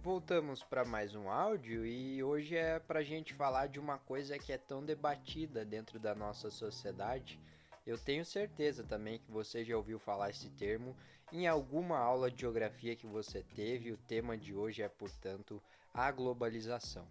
Voltamos para mais um áudio e hoje é para a gente falar de uma coisa que é tão debatida dentro da nossa sociedade. Eu tenho certeza também que você já ouviu falar esse termo em alguma aula de geografia que você teve. O tema de hoje é, portanto, a globalização.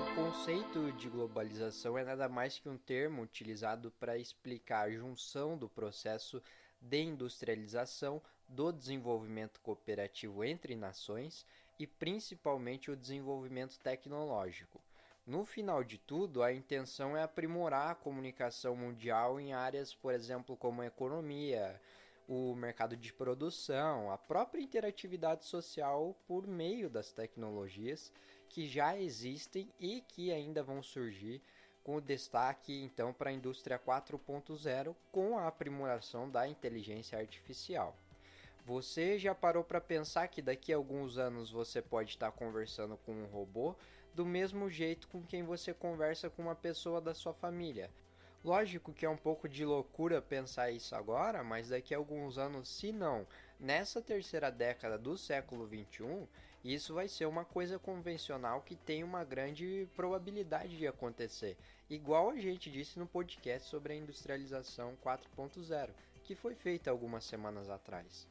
O conceito de globalização é nada mais que um termo utilizado para explicar a junção do processo de industrialização, do desenvolvimento cooperativo entre nações e principalmente o desenvolvimento tecnológico. No final de tudo, a intenção é aprimorar a comunicação mundial em áreas, por exemplo, como a economia, o mercado de produção, a própria interatividade social por meio das tecnologias que já existem e que ainda vão surgir, com o destaque então para a indústria 4.0 com a aprimoração da inteligência artificial. Você já parou para pensar que daqui a alguns anos você pode estar conversando com um robô do mesmo jeito com quem você conversa com uma pessoa da sua família? Lógico que é um pouco de loucura pensar isso agora, mas daqui a alguns anos, se não, nessa terceira década do século XXI, isso vai ser uma coisa convencional que tem uma grande probabilidade de acontecer. Igual a gente disse no podcast sobre a industrialização 4.0, que foi feita algumas semanas atrás,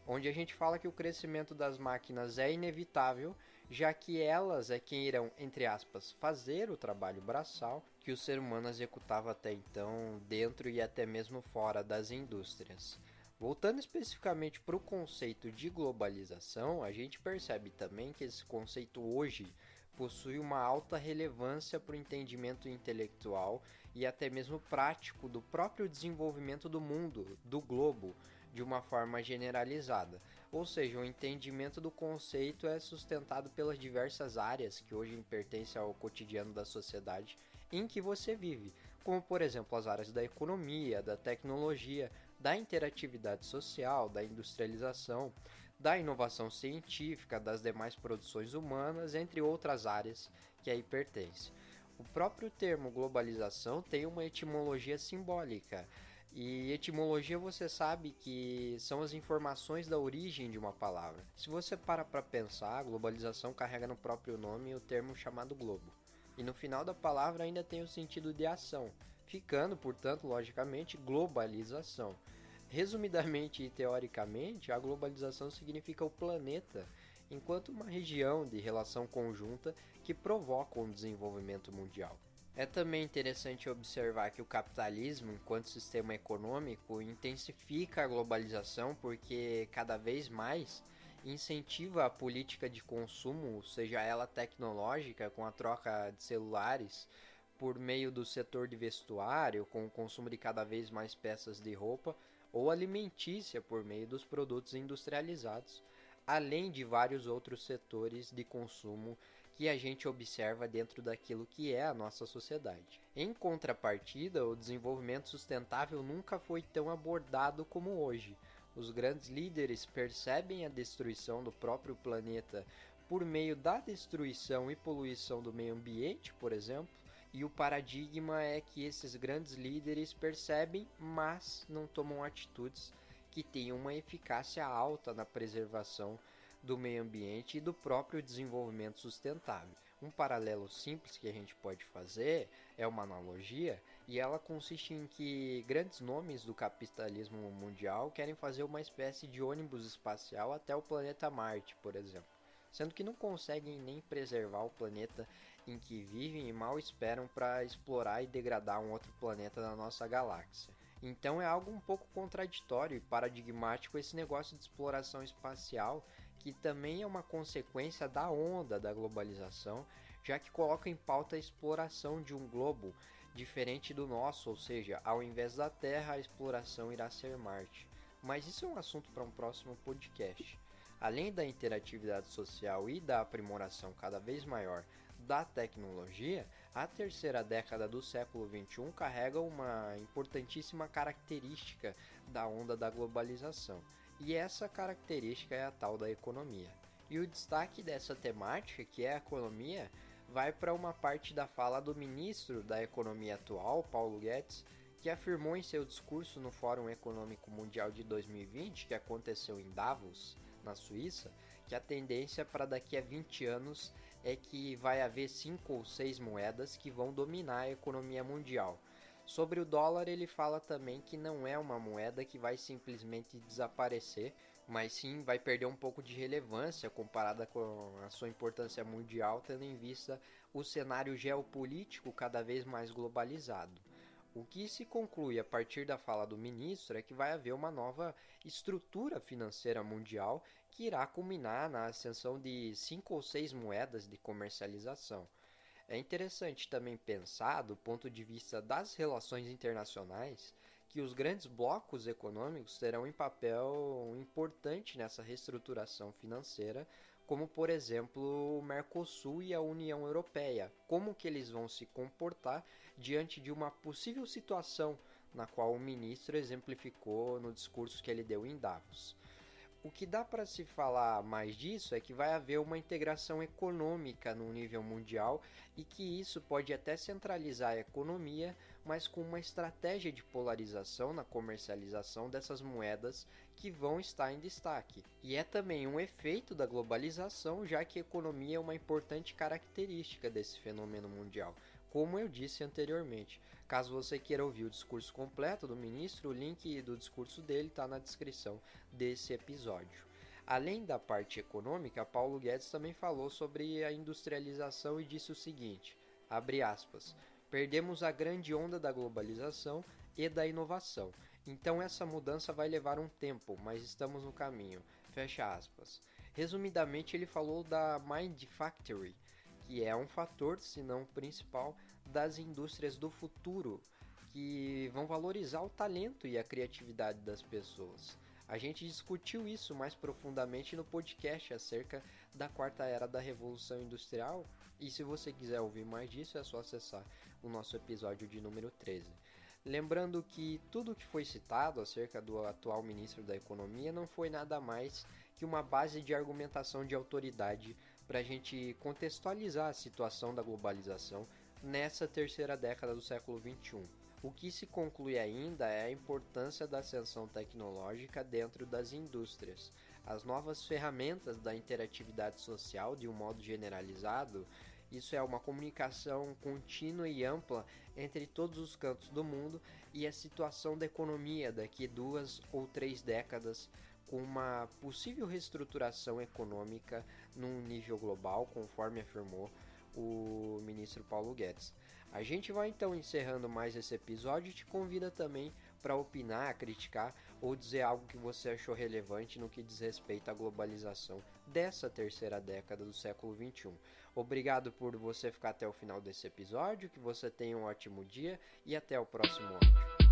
onde a gente fala que o crescimento das máquinas é inevitável, já que elas é quem irão, entre aspas, fazer o trabalho braçal que o ser humano executava até então dentro e até mesmo fora das indústrias. Voltando especificamente para o conceito de globalização, a gente percebe também que esse conceito hoje possui uma alta relevância para o entendimento intelectual e até mesmo prático do próprio desenvolvimento do mundo, do globo, de uma forma generalizada. Ou seja, o entendimento do conceito é sustentado pelas diversas áreas que hoje pertencem ao cotidiano da sociedade em que você vive, como por exemplo as áreas da economia, da tecnologia, da interatividade social, da industrialização, da inovação científica, das demais produções humanas, entre outras áreas que aí pertencem. O próprio termo globalização tem uma etimologia simbólica. E etimologia você sabe que são as informações da origem de uma palavra. Se você para pensar, a globalização carrega no próprio nome o termo chamado globo. E no final da palavra ainda tem o sentido de ação, ficando, portanto, logicamente, globalização. Resumidamente e teoricamente, a globalização significa o planeta enquanto uma região de relação conjunta que provoca um desenvolvimento mundial. É também interessante observar que o capitalismo, enquanto sistema econômico, intensifica a globalização porque cada vez mais incentiva a política de consumo, seja ela tecnológica, com a troca de celulares, por meio do setor de vestuário, com o consumo de cada vez mais peças de roupa, ou alimentícia, por meio dos produtos industrializados, além de vários outros setores de consumo que a gente observa dentro daquilo que é a nossa sociedade. Em contrapartida, o desenvolvimento sustentável nunca foi tão abordado como hoje. Os grandes líderes percebem a destruição do próprio planeta por meio da destruição e poluição do meio ambiente, por exemplo, e o paradigma é que esses grandes líderes percebem, mas não tomam atitudes que tenham uma eficácia alta na preservação do meio ambiente e do próprio desenvolvimento sustentável. Um paralelo simples que a gente pode fazer é uma analogia, e ela consiste em que grandes nomes do capitalismo mundial querem fazer uma espécie de ônibus espacial até o planeta Marte, por exemplo, sendo que não conseguem nem preservar o planeta em que vivem e mal esperam para explorar e degradar um outro planeta da nossa galáxia. Então é algo um pouco contraditório e paradigmático esse negócio de exploração espacial, que também é uma consequência da onda da globalização, já que coloca em pauta a exploração de um globo diferente do nosso, ou seja, ao invés da Terra, a exploração irá ser Marte. Mas isso é um assunto para um próximo podcast. Além da interatividade social e da aprimoração cada vez maior da tecnologia, a terceira década do século XXI carrega uma importantíssima característica da onda da globalização, e essa característica é a tal da economia. E o destaque dessa temática, que é a economia, vai para uma parte da fala do ministro da Economia atual, Paulo Guedes, que afirmou em seu discurso no Fórum Econômico Mundial de 2020, que aconteceu em Davos, na Suíça, que a tendência para daqui a 20 anos é que vai haver 5 ou 6 moedas que vão dominar a economia mundial. Sobre o dólar, ele fala também que não é uma moeda que vai simplesmente desaparecer, mas sim vai perder um pouco de relevância comparada com a sua importância mundial, tendo em vista o cenário geopolítico cada vez mais globalizado. O que se conclui a partir da fala do ministro é que vai haver uma nova estrutura financeira mundial que irá culminar na ascensão de 5 ou 6 moedas de comercialização. É interessante também pensar, do ponto de vista das relações internacionais, que os grandes blocos econômicos terão um papel importante nessa reestruturação financeira, como por exemplo o Mercosul e a União Europeia. Como que eles vão se comportar diante de uma possível situação na qual o ministro exemplificou no discurso que ele deu em Davos. O que dá para se falar mais disso é que vai haver uma integração econômica no nível mundial e que isso pode até centralizar a economia, mas com uma estratégia de polarização na comercialização dessas moedas que vão estar em destaque. E é também um efeito da globalização, já que a economia é uma importante característica desse fenômeno mundial, como eu disse anteriormente. Caso você queira ouvir o discurso completo do ministro, o link do discurso dele está na descrição desse episódio. Além da parte econômica, Paulo Guedes também falou sobre a industrialização e disse o seguinte, abre aspas, perdemos a grande onda da globalização e da inovação. Então essa mudança vai levar um tempo, mas estamos no caminho. Fecha aspas. Resumidamente, ele falou da Mind Factory, que é um fator, se não principal, das indústrias do futuro, que vão valorizar o talento e a criatividade das pessoas. A gente discutiu isso mais profundamente no podcast acerca da quarta era da Revolução Industrial, e se você quiser ouvir mais disso é só acessar o nosso episódio de número 13. Lembrando que tudo o que foi citado acerca do atual ministro da Economia não foi nada mais que uma base de argumentação de autoridade para a gente contextualizar a situação da globalização nessa terceira década do século XXI. O que se conclui ainda é a importância da ascensão tecnológica dentro das indústrias. As novas ferramentas da interatividade social, de um modo generalizado, isso é uma comunicação contínua e ampla entre todos os cantos do mundo e a situação da economia daqui 2 ou 3 décadas com uma possível reestruturação econômica num nível global, conforme afirmou o ministro Paulo Guedes. A gente vai então encerrando mais esse episódio e te convida também para opinar, criticar ou dizer algo que você achou relevante no que diz respeito à globalização dessa terceira década do século XXI. Obrigado por você ficar até o final desse episódio, que você tenha um ótimo dia e até o próximo áudio.